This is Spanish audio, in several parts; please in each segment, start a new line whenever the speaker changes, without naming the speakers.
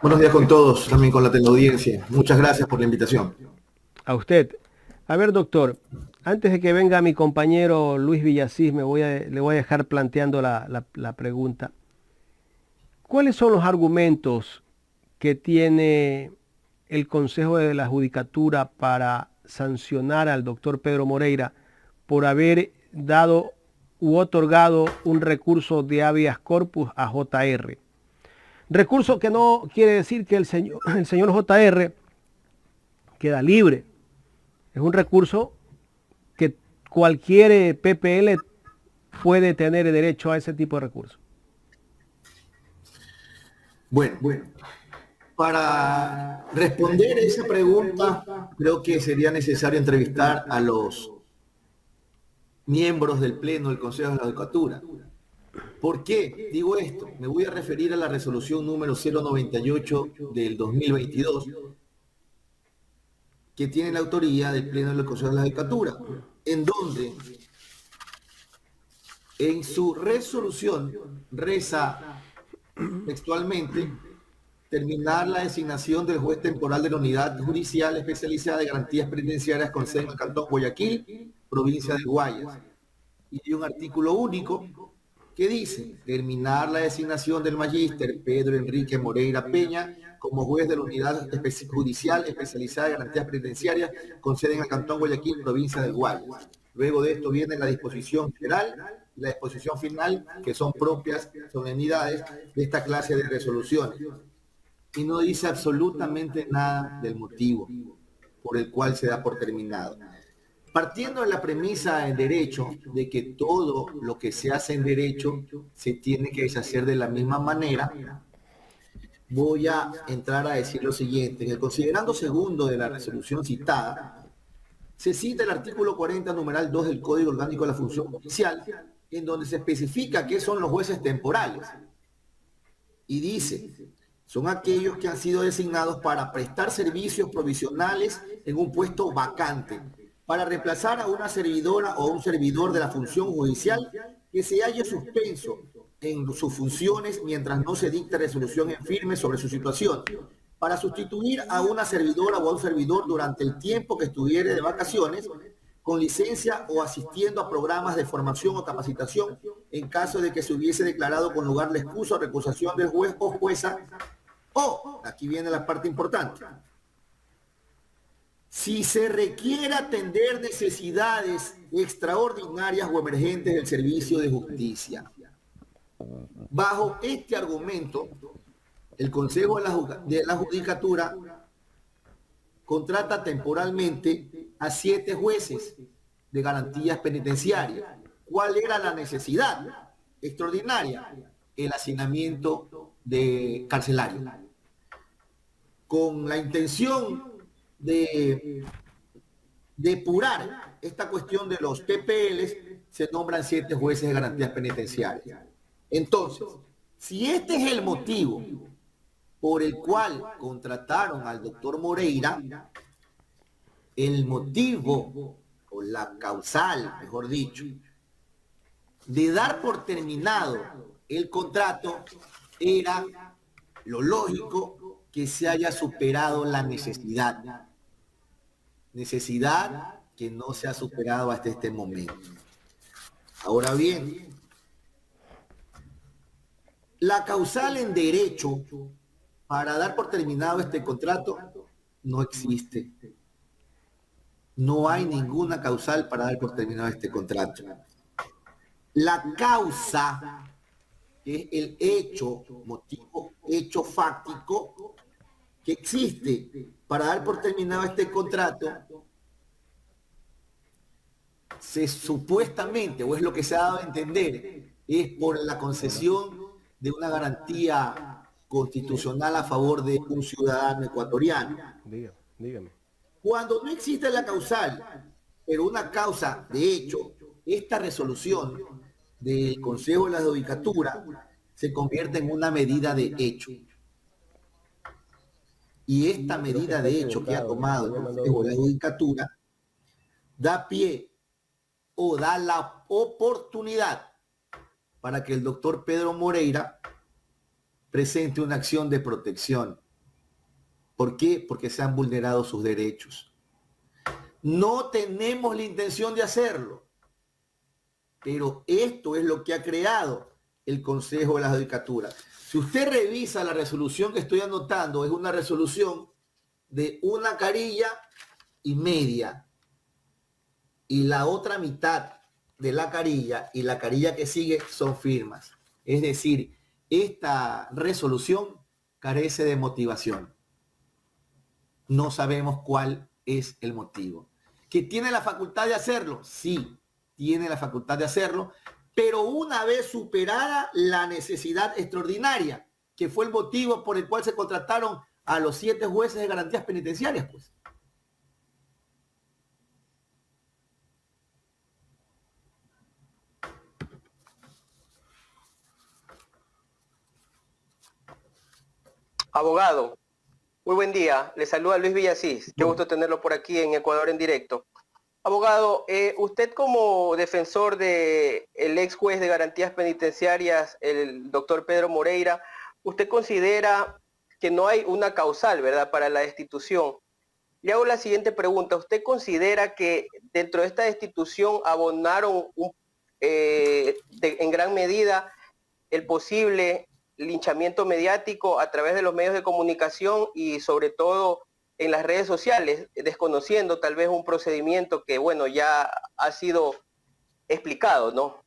Buenos días con todos, también con la teleaudiencia. Muchas gracias por la invitación.
A usted. A ver, doctor, antes de que venga mi compañero Luis Villasís, le voy a dejar planteando la pregunta. ¿Cuáles son los argumentos que tiene el Consejo de la Judicatura para sancionar al doctor Pedro Moreira por haber dado u otorgado un recurso de habeas corpus a JR? Recurso que no quiere decir que el señor JR queda libre. Es un recurso que cualquier PPL puede tener derecho a ese tipo de recursos.
Bueno, para responder esa pregunta, creo que sería necesario entrevistar a los miembros del Pleno del Consejo de la Judicatura. ¿Por qué digo esto? Me voy a referir a la resolución número 098 del 2022, que tiene la autoría del Pleno del Consejo de la Judicatura, en donde en su resolución reza textualmente: terminar la designación del juez temporal de la Unidad Judicial Especializada de Garantías Penitenciarias con sede en el Cantón Guayaquil, provincia de Guayas. Y hay un artículo único que dice: terminar la designación del magíster Pedro Enrique Moreira Peña como juez de la Unidad Judicial Especializada de Garantías Penitenciarias con sede en el Cantón Guayaquil, provincia de Guayas. Luego de esto viene la disposición general y la disposición final, que son propias solemnidades de esta clase de resoluciones, y no dice absolutamente nada del motivo por el cual se da por terminado. Partiendo de la premisa en derecho de que todo lo que se hace en derecho se tiene que deshacer de la misma manera, voy a entrar a decir lo siguiente. En el considerando segundo de la resolución citada, se cita el artículo 40, numeral 2 del Código Orgánico de la Función Judicial, en donde se especifica qué son los jueces temporales. Y dice: son aquellos que han sido designados para prestar servicios provisionales en un puesto vacante, para reemplazar a una servidora o un servidor de la función judicial que se haya suspenso en sus funciones mientras no se dicte resolución en firme sobre su situación, para sustituir a una servidora o a un servidor durante el tiempo que estuviere de vacaciones, con licencia o asistiendo a programas de formación o capacitación en caso de que se hubiese declarado con lugar la excusa o recusación del juez o jueza, o, aquí viene la parte importante, si se requiere atender necesidades extraordinarias o emergentes del servicio de justicia. Bajo este argumento, el Consejo de la Judicatura contrata temporalmente a 7 jueces de garantías penitenciarias. ¿Cuál era la necesidad extraordinaria? El hacinamiento de carcelario. Con la intención de depurar esta cuestión de los PPLs, se nombran 7 jueces de garantías penitenciarias. Entonces, si este es el motivo por el cual contrataron al doctor Moreira, el motivo o la causal, mejor dicho, de dar por terminado el contrato era lo lógico, que se haya superado la necesidad. Necesidad que no se ha superado hasta este momento. Ahora bien, la causal en derecho para dar por terminado este contrato no existe. No hay ninguna causal para dar por terminado este contrato. La causa, que es el hecho, motivo, hecho fáctico que existe para dar por terminado este contrato, se supuestamente, o es lo que se ha dado a entender, es por la concesión de una garantía constitucional a favor de un ciudadano ecuatoriano.
Dígame.
Cuando no existe la causal, pero una causa de hecho, esta resolución del Consejo de la Judicatura se convierte en una medida de hecho. Y esta
Pero es que
medida
está
de hecho que ha
equivocado.
tomado
Yo
el
le he mandado
Consejo de la
documento.
Judicatura da pie o da la oportunidad para que el doctor Pedro Moreira presente una acción de protección. ¿Por qué? Porque se han vulnerado sus derechos. No tenemos la intención de hacerlo, pero esto es lo que ha creado el Consejo de la Judicatura. Si usted revisa la resolución que estoy anotando, es una resolución de una carilla y media, y la otra mitad de la carilla y la carilla que sigue son firmas. Es decir, esta resolución carece de motivación. No sabemos cuál es el motivo. ¿Que tiene la facultad de hacerlo? Sí, tiene la facultad de hacerlo, pero una vez superada la necesidad extraordinaria, que fue el motivo por el cual se contrataron a los 7 jueces de garantías penitenciarias, pues.
Abogado, muy buen día. Le saluda Luis Villasís. Qué gusto tenerlo por aquí en Ecuador en directo. Abogado, usted como defensor del ex juez de garantías penitenciarias, el doctor Pedro Moreira, ¿usted considera que no hay una causal, verdad, para la destitución? Le hago la siguiente pregunta. ¿Usted considera que dentro de esta destitución abonaron en gran medida el posible linchamiento mediático a través de los medios de comunicación y sobre todo en las redes sociales, desconociendo tal vez un procedimiento que, bueno, ya ha sido explicado, ¿no?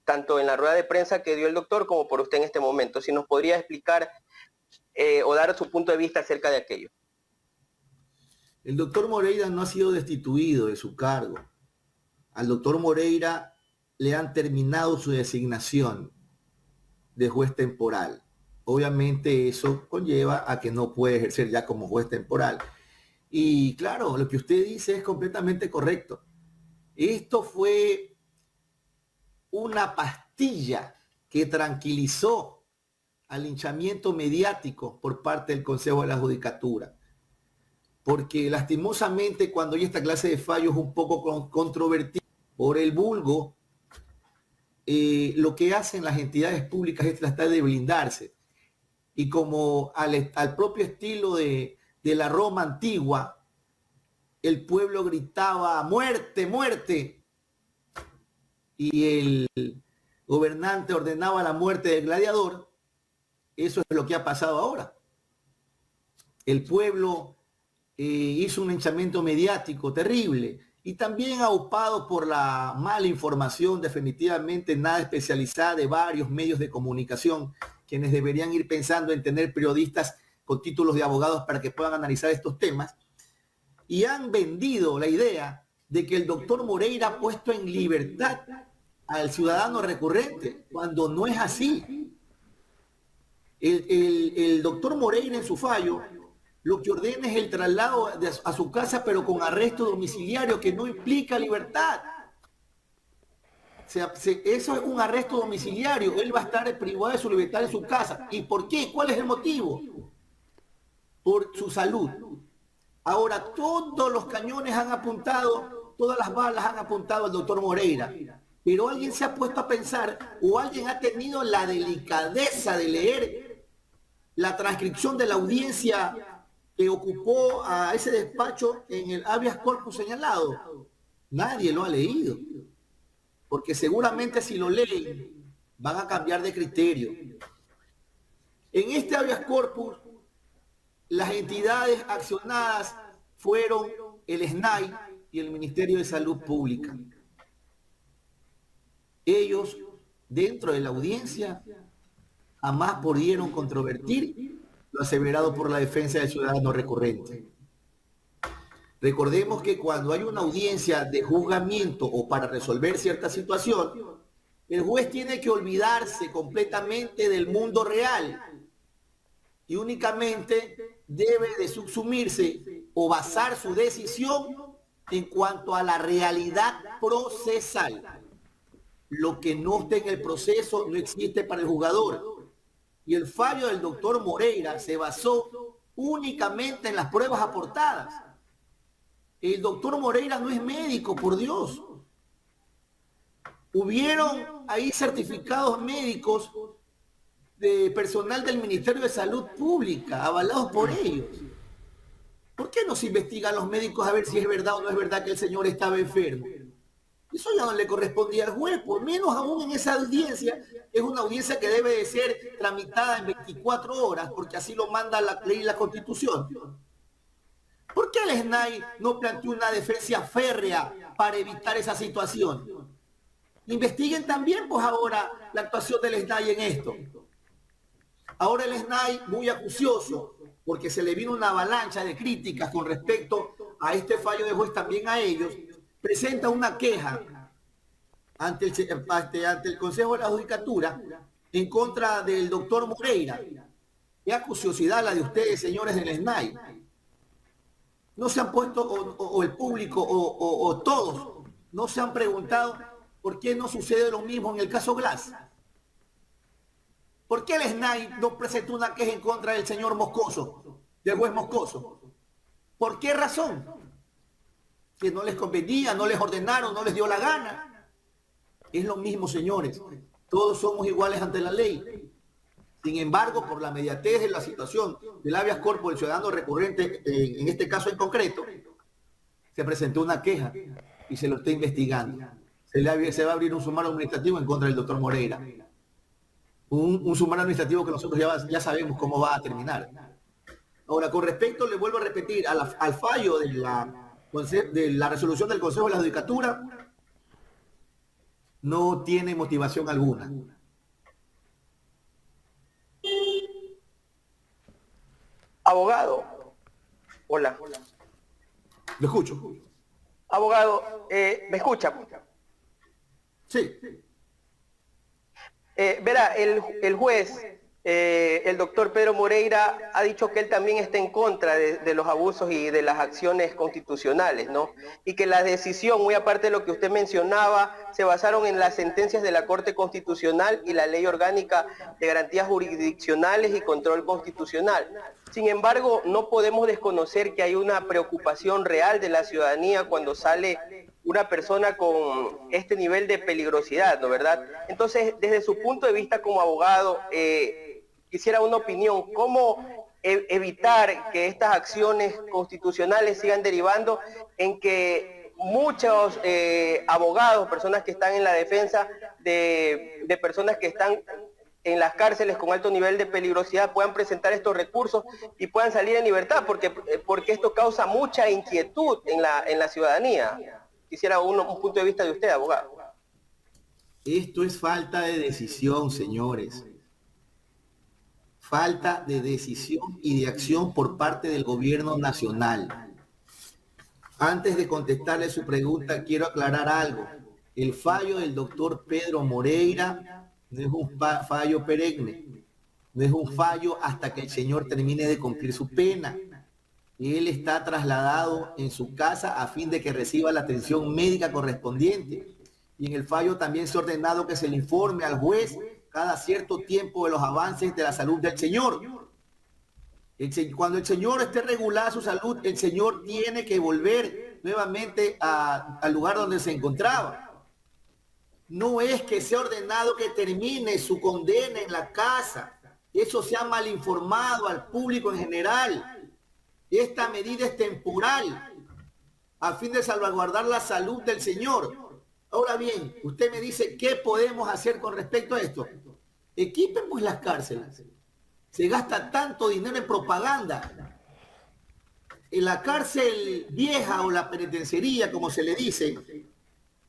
Tanto en la rueda de prensa que dio el doctor como por usted en este momento? Si nos podría explicar o dar su punto de vista acerca de aquello.
El doctor Moreira no ha sido destituido de su cargo. Al doctor Moreira le han terminado su designación de juez temporal. Obviamente eso conlleva a que no puede ejercer ya como juez temporal. Y claro, lo que usted dice es completamente correcto. Esto fue una pastilla que tranquilizó al linchamiento mediático por parte del Consejo de la Judicatura. Porque lastimosamente cuando hay esta clase de fallos un poco controvertidos por el vulgo, lo que hacen las entidades públicas es tratar de blindarse. Y como al propio estilo de la Roma antigua, el pueblo gritaba muerte, muerte, y el gobernante ordenaba la muerte del gladiador. Eso es lo que ha pasado ahora. El pueblo hizo un linchamiento mediático terrible y también aupado por la mala información, definitivamente nada especializada, de varios medios de comunicación, quienes deberían ir pensando en tener periodistas con títulos de abogados para que puedan analizar estos temas, y han vendido la idea de que el doctor Moreira ha puesto en libertad al ciudadano recurrente, cuando no es así. El doctor Moreira en su fallo lo que ordena es el traslado a su casa, pero con arresto domiciliario, que no implica libertad. O sea, eso es un arresto domiciliario. Él va a estar privado de su libertad en su casa. ¿Y por qué? ¿Cuál es el motivo? Por su salud. Ahora, todos los cañones han apuntado, todas las balas han apuntado al doctor Moreira. Pero alguien se ha puesto a pensar, o alguien ha tenido la delicadeza de leer la transcripción de la audiencia que ocupó a ese despacho en el habeas corpus señalado. Nadie lo ha leído, porque seguramente si lo leen van a cambiar de criterio. En este habeas corpus, las entidades accionadas fueron el SNAI y el Ministerio de Salud Pública. Ellos, dentro de la audiencia, jamás pudieron controvertir lo aseverado por la defensa del ciudadano recurrente. Recordemos que cuando hay una audiencia de juzgamiento o para resolver cierta situación, el juez tiene que olvidarse completamente del mundo real y únicamente debe de subsumirse o basar su decisión en cuanto a la realidad procesal. Lo que no esté en el proceso no existe para el juzgador. Y el fallo del doctor Moreira se basó únicamente en las pruebas aportadas. El doctor Moreira no es médico, por Dios. Hubieron ahí certificados médicos de personal del Ministerio de Salud Pública, avalados por ellos. ¿Por qué no se investigan los médicos a ver si es verdad o no es verdad que el señor estaba enfermo? Eso ya no le correspondía al juez, por menos aún en esa audiencia, es una audiencia que debe de ser tramitada en 24 horas, porque así lo manda la ley y la Constitución. ¿Por qué el SNAI no planteó una defensa férrea para evitar esa situación? Investiguen también, pues ahora, la actuación del SNAI en esto. Ahora el SNAI, muy acucioso, porque se le vino una avalancha de críticas con respecto a este fallo de juez también a ellos, presenta una queja ante el Consejo de la Judicatura en contra del doctor Moreira. Qué acuciosidad la de ustedes, señores del SNAI. No se han puesto, o el público, o todos, no se han preguntado por qué no sucede lo mismo en el caso Glass. ¿Por qué el SNAI no presentó una queja en contra del señor Moscoso, del juez Moscoso? ¿Por qué razón? Que no les convenía, no les ordenaron, no les dio la gana. Es lo mismo, señores. Todos somos iguales ante la ley. Sin embargo, por la mediatez de la situación del habeas corpus del ciudadano recurrente, en este caso en concreto, se presentó una queja y se lo está investigando. Se va a abrir un sumario administrativo en contra del doctor Moreira. Un sumario administrativo que nosotros ya sabemos cómo va a terminar. Ahora, con respecto, le vuelvo a repetir, al fallo de la resolución del Consejo de la Judicatura, no tiene motivación alguna.
Abogado, hola.
Lo escucho.
Abogado, ¿me escucha?
Sí.
Verá, el juez, el doctor Pedro Moreira, ha dicho que él también está en contra de los abusos y de las acciones constitucionales, ¿no? Y que la decisión, muy aparte de lo que usted mencionaba, se basaron en las sentencias de la Corte Constitucional y la Ley Orgánica de Garantías Jurisdiccionales y Control Constitucional. Sin embargo, no podemos desconocer que hay una preocupación real de la ciudadanía cuando sale una persona con este nivel de peligrosidad, ¿no verdad? Entonces, desde su punto de vista como abogado, quisiera una opinión, ¿cómo evitar que estas acciones constitucionales sigan derivando en que muchos abogados, personas que están en la defensa de personas que están en las cárceles con alto nivel de peligrosidad puedan presentar estos recursos y puedan salir en libertad, porque esto causa mucha inquietud en la ciudadanía? Quisiera un punto de vista de usted, abogado.
Esto es falta de decisión, señores. Falta de decisión y de acción por parte del gobierno nacional. Antes de contestarle su pregunta, quiero aclarar algo. El fallo del doctor Pedro Moreira no es un fallo perenne, no es un fallo hasta que el señor termine de cumplir su pena. Él está trasladado en su casa a fin de que reciba la atención médica correspondiente. Y en el fallo también se ha ordenado que se le informe al juez cada cierto tiempo de los avances de la salud del señor. Cuando el señor esté regulada su salud, el señor tiene que volver nuevamente al lugar donde se encontraba. No es que sea ordenado que termine su condena en la casa. Eso se ha mal informado al público en general. Esta medida es temporal, a fin de salvaguardar la salud del señor. Ahora bien, usted me dice, ¿qué podemos hacer con respecto a esto? Equipen pues las cárceles. Se gasta tanto dinero en propaganda. En la cárcel vieja o la penitenciaría, como se le dice,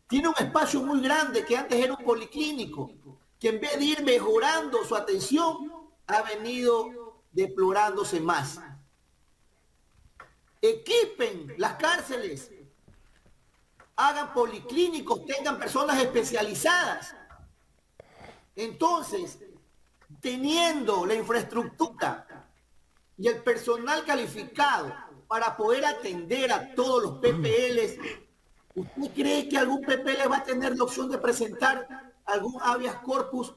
tiene un espacio muy grande que antes era un policlínico, que en vez de ir mejorando su atención, ha venido deplorándose más. Equipen las cárceles, hagan policlínicos, tengan personas especializadas. Entonces, teniendo la infraestructura y el personal calificado para poder atender a todos los PPLs, ¿usted cree que algún PPL va a tener la opción de presentar algún habeas corpus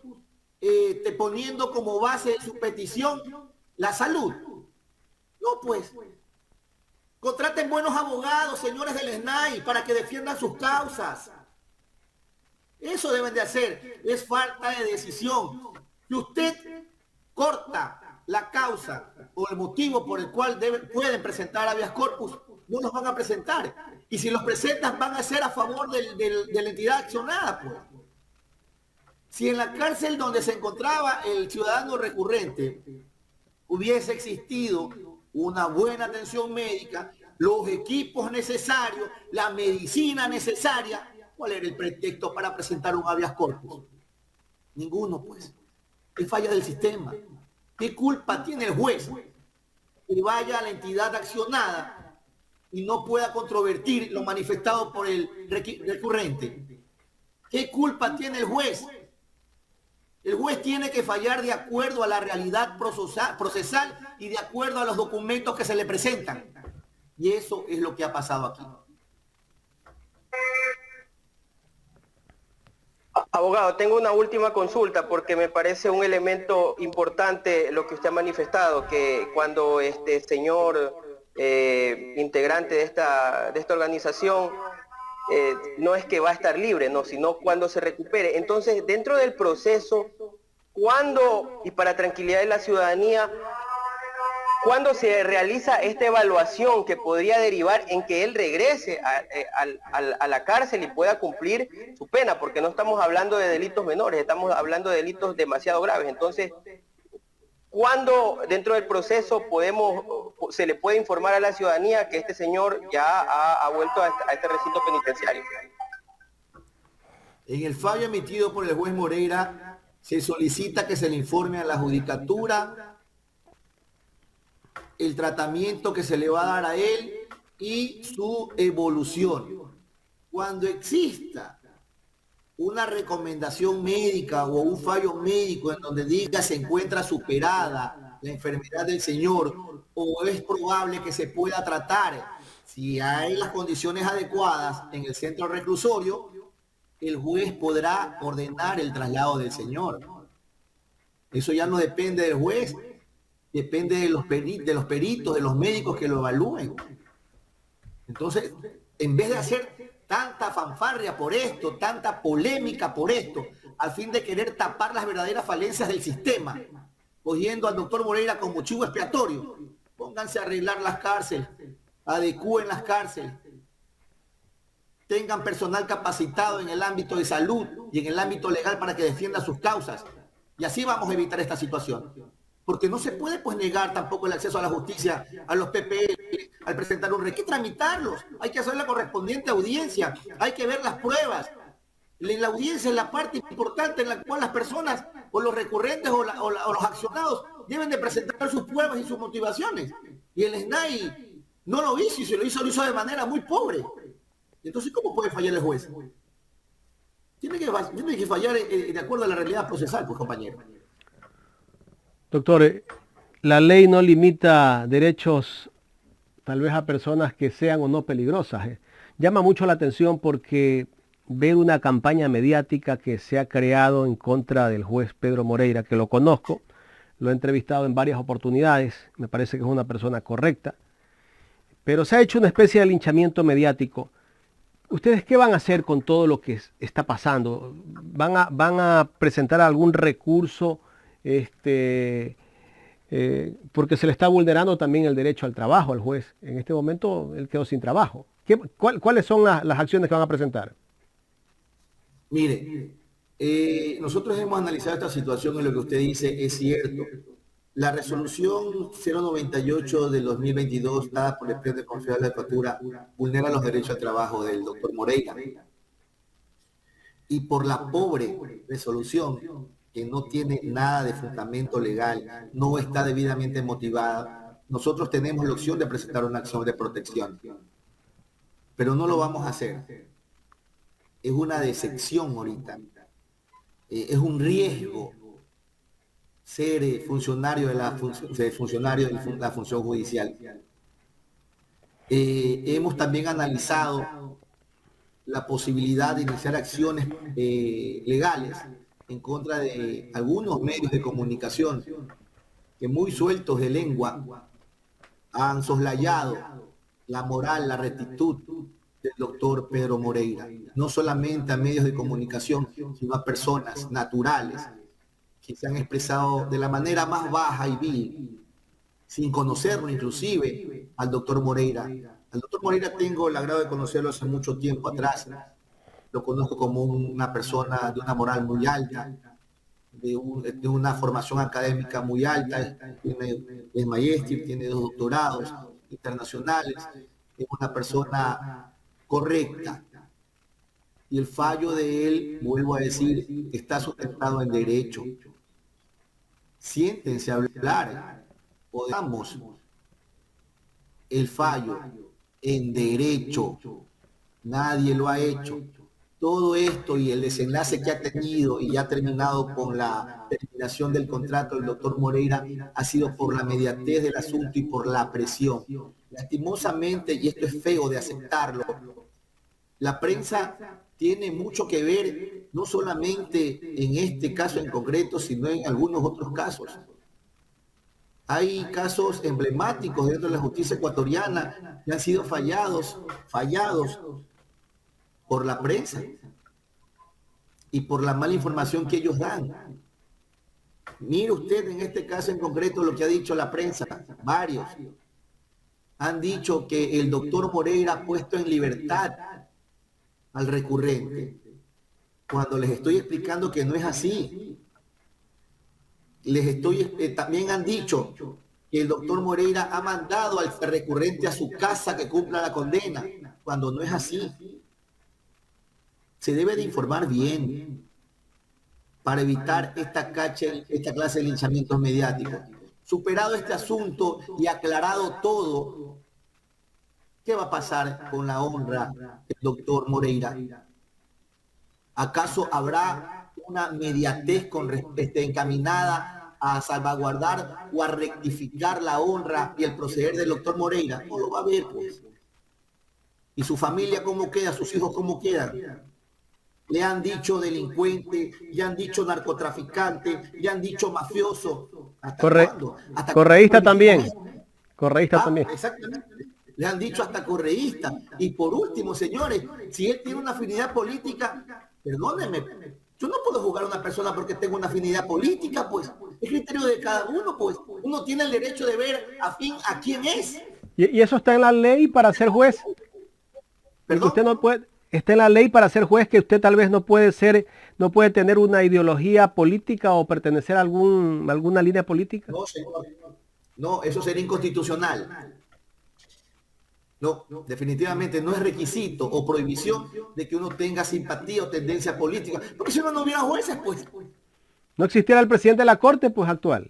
poniendo como base de su petición la salud? No, pues. Contraten buenos abogados, señores del SNAI, para que defiendan sus causas. Eso deben de hacer. Es falta de decisión. Si usted corta la causa o el motivo por el cual pueden presentar habeas corpus, no los van a presentar. Y si los presentan, van a ser a favor de la entidad accionada, pues. Si en la cárcel donde se encontraba el ciudadano recurrente hubiese existido una buena atención médica, los equipos necesarios, la medicina necesaria, ¿cuál era el pretexto para presentar un habeas corpus? Ninguno, pues. Es falla del sistema. ¿Qué culpa tiene el juez que vaya a la entidad accionada y no pueda controvertir lo manifestado por el recurrente? ¿Qué culpa tiene el juez? El juez tiene que fallar de acuerdo a la realidad procesal y de acuerdo a los documentos que se le presentan. Y eso es lo que ha pasado aquí.
Abogado, tengo una última consulta porque me parece un elemento importante lo que usted ha manifestado, que cuando este señor integrante de esta organización no es que va a estar libre, no, sino cuando se recupere. Entonces, dentro del proceso, ¿cuándo, y para tranquilidad de la ciudadanía, cuándo se realiza esta evaluación que podría derivar en que él regrese a la cárcel y pueda cumplir su pena? Porque no estamos hablando de delitos menores, estamos hablando de delitos demasiado graves. Entonces, ¿cuándo dentro del proceso se le puede informar a la ciudadanía que este señor ya ha vuelto a este recinto penitenciario?
En el fallo emitido por el juez Moreira se solicita que se le informe a la judicatura el tratamiento que se le va a dar a él y su evolución. Cuando exista una recomendación médica o un fallo médico en donde diga se encuentra superada la enfermedad del señor o es probable que se pueda tratar, si hay las condiciones adecuadas en el centro reclusorio, el juez podrá ordenar el traslado del señor. Eso ya no depende del juez, depende de los peritos, de los médicos que lo evalúen. Entonces, en vez de hacer tanta fanfarria por esto, tanta polémica por esto, al fin de querer tapar las verdaderas falencias del sistema, cogiendo al doctor Moreira como chivo expiatorio, pónganse a arreglar las cárceles, adecúen las cárceles, tengan personal capacitado en el ámbito de salud y en el ámbito legal para que defienda sus causas. Y así vamos a evitar esta situación. Porque no se puede pues negar tampoco el acceso a la justicia a los PPL al presentar un requisito, hay que tramitarlos, hay que hacer la correspondiente audiencia, hay que ver las pruebas. La audiencia es la parte importante en la cual las personas o los recurrentes o los accionados deben de presentar sus pruebas y sus motivaciones. Y el SNAI no lo hizo y se lo hizo de manera muy pobre. Entonces, ¿cómo puede fallar el juez? Tiene que fallar de acuerdo a la realidad procesal, pues, compañero.
Doctor, la ley no limita derechos tal vez a personas que sean o no peligrosas. Llama mucho la atención porque ver una campaña mediática que se ha creado en contra del juez Pedro Moreira, que lo conozco, lo he entrevistado en varias oportunidades, me parece que es una persona correcta, pero se ha hecho una especie de linchamiento mediático. ¿Ustedes qué van a hacer con todo lo que está pasando? ¿Van a presentar algún recurso? Porque se le está vulnerando también el derecho al trabajo al juez. En este momento él quedó sin trabajo. ¿Cuáles son las acciones que van a presentar?
Mire, nosotros hemos analizado esta situación y lo que usted dice es cierto. La resolución 098 del 2022 dada por el Pleno de Confianza de la Jefatura vulnera los derechos al trabajo del doctor Moreira. Y por la pobre resolución, que no tiene nada de fundamento legal, no está debidamente motivada, nosotros tenemos la opción de presentar una acción de protección. Pero no lo vamos a hacer. Es una decepción ahorita. Es un riesgo ser funcionario de la función judicial. Hemos también analizado la posibilidad de iniciar acciones legales en contra de algunos medios de comunicación que muy sueltos de lengua han soslayado la moral, la rectitud del doctor Pedro Moreira, no solamente a medios de comunicación, sino a personas naturales que se han expresado de la manera más baja y vil, sin conocerlo inclusive, al doctor Moreira. Al doctor Moreira tengo el agrado de conocerlo hace mucho tiempo atrás. Lo conozco como una persona de una moral muy alta, de una formación académica muy alta, tiene el magíster, tiene 2 doctorados internacionales, es una persona correcta. Y el fallo de él, vuelvo a decir, está sustentado en derecho. Siéntense a hablar, podamos el fallo en derecho. Nadie lo ha hecho. Todo esto y el desenlace que ha tenido y ya ha terminado con la terminación del contrato del doctor Moreira ha sido por la mediatez del asunto y por la presión. Lastimosamente, y esto es feo de aceptarlo, la prensa tiene mucho que ver, no solamente en este caso en concreto, sino en algunos otros casos. Hay casos emblemáticos dentro de la justicia ecuatoriana que han sido fallados por la prensa y por la mala información que ellos dan. Mire usted en este caso en concreto lo que ha dicho la prensa. Varios han dicho que el doctor Moreira ha puesto en libertad al recurrente, cuando les estoy explicando que no es así. También han dicho que el doctor Moreira ha mandado al recurrente a su casa que cumpla la condena, cuando no es así. Se debe de informar bien para evitar esta clase de linchamientos mediáticos. Superado este asunto y aclarado todo, ¿qué va a pasar con la honra del doctor Moreira? ¿Acaso habrá una mediatez encaminada a salvaguardar o a rectificar la honra y el proceder del doctor Moreira? No lo va a haber, pues. ¿Y su familia cómo queda? ¿Sus hijos cómo quedan? Le han dicho delincuente, le han dicho narcotraficante, le han dicho mafioso. ¿Hasta cuándo? ¿Hasta
correísta también. Correísta también.
Exactamente. Le han dicho hasta correísta. Y por último, señores, si él tiene una afinidad política, perdónenme, yo no puedo juzgar a una persona porque tengo una afinidad política, pues. Es criterio de cada uno, pues. Uno tiene el derecho de ver afín a quién es.
¿Y eso está en la ley para ser juez?
¿Perdón?
Usted no puede, está en la ley para ser juez que usted tal vez no puede tener una ideología política o pertenecer a alguna línea política.
No, señor. No, eso sería inconstitucional. No, definitivamente no es requisito o prohibición de que uno tenga simpatía o tendencia política, porque si uno no hubiera jueces, pues.
No existiera el presidente de la Corte, pues actual.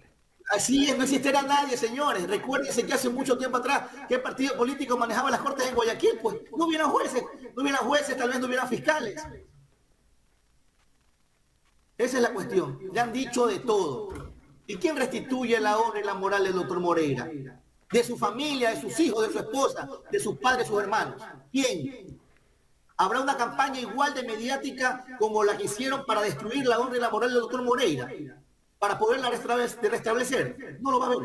Así es, no existiera nadie, señores. Recuérdense que hace mucho tiempo atrás, ¿qué partido político manejaba las cortes en Guayaquil? Pues no hubiera jueces, tal vez no hubiera fiscales. Esa es la cuestión. Le han dicho de todo. ¿Y quién restituye la honra y la moral del doctor Moreira? De su familia, de sus hijos, de su esposa, de sus padres, de sus hermanos. ¿Quién? ¿Habrá una campaña igual de mediática como la que hicieron para destruir la honra y la moral del doctor Moreira? Para poderla restablecer. No lo va a ver.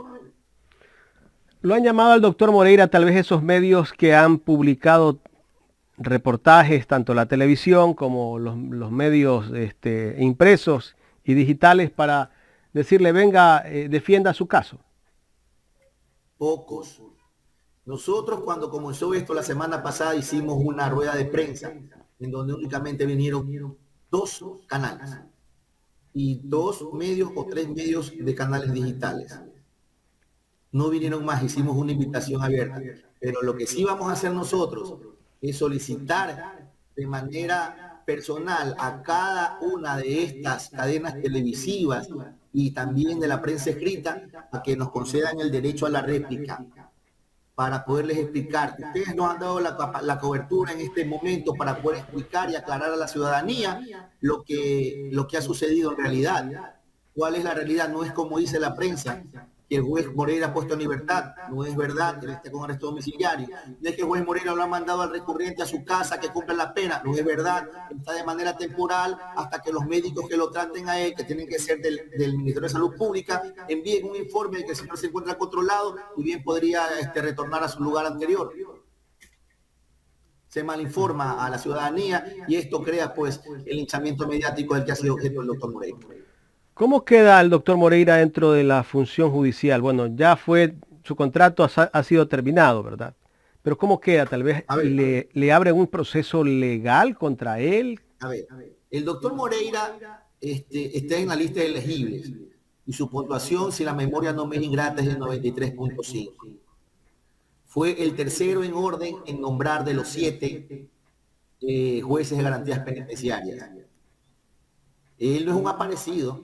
Lo han llamado al doctor Moreira, tal vez esos medios que han publicado reportajes, tanto la televisión como los medios impresos y digitales, para decirle, venga, defienda su caso.
Pocos. Nosotros cuando comenzó esto la semana pasada hicimos una rueda de prensa en donde únicamente vinieron 2 canales y 2 medios o 3 medios de canales digitales. No vinieron más, hicimos una invitación abierta. Pero lo que sí vamos a hacer nosotros es solicitar de manera personal a cada una de estas cadenas televisivas y también de la prensa escrita a que nos concedan el derecho a la réplica para poderles explicar. Ustedes nos han dado la cobertura en este momento para poder explicar y aclarar a la ciudadanía lo que ha sucedido en realidad. ¿Cuál es la realidad? No es como dice la prensa, que el juez Moreira ha puesto en libertad. No es verdad que él esté con arresto domiciliario. No es que el juez Moreira lo ha mandado al recurrente a su casa que cumpla la pena. No es verdad. Está de manera temporal hasta que los médicos que lo traten a él, que tienen que ser del Ministerio de Salud Pública, envíen un informe de que el señor se encuentra controlado y bien podría retornar a su lugar anterior. Se malinforma a la ciudadanía y esto crea pues el linchamiento mediático del que ha sido objeto el doctor Moreira.
¿Cómo queda el doctor Moreira dentro de la función judicial? Bueno, ya fue, su contrato ha sido terminado, ¿verdad? Pero ¿cómo queda? Tal vez
A ver,
le abren un proceso legal contra él.
el doctor Moreira está en la lista de elegibles y su puntuación, si la memoria no me es ingrata, es el 93.5. Fue el tercero en orden en nombrar de los 7 jueces de garantías penitenciarias. Él no es un aparecido.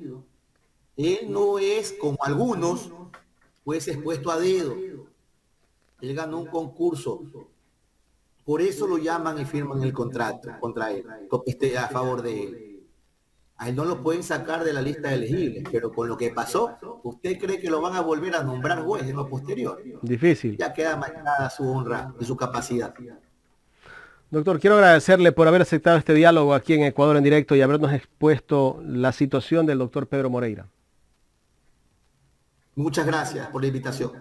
Él no es, como algunos, jueces puesto a dedo. Él ganó un concurso. Por eso lo llaman y firman el contrato contra él, a favor de él. A él no lo pueden sacar de la lista de elegibles, pero con lo que pasó, ¿usted cree que lo van a volver a nombrar juez en lo posterior?
Difícil.
Ya queda manchada su honra y su capacidad.
Doctor, quiero agradecerle por haber aceptado este diálogo aquí en Ecuador en directo y habernos expuesto la situación del doctor Pedro Moreira.
Muchas gracias por la invitación.